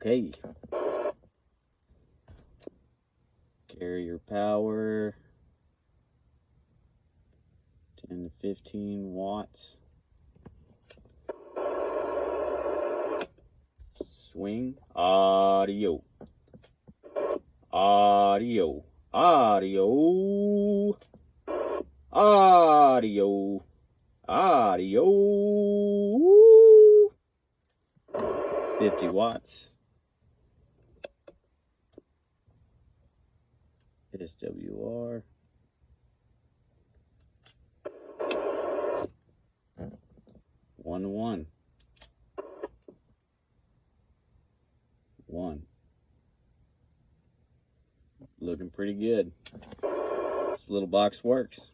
Okay. Carrier power, 10 to 15 watts. Swing, audio, audio, audio, audio, audio, 50 watts. SWR. One to one. One. Looking pretty good. This little box works.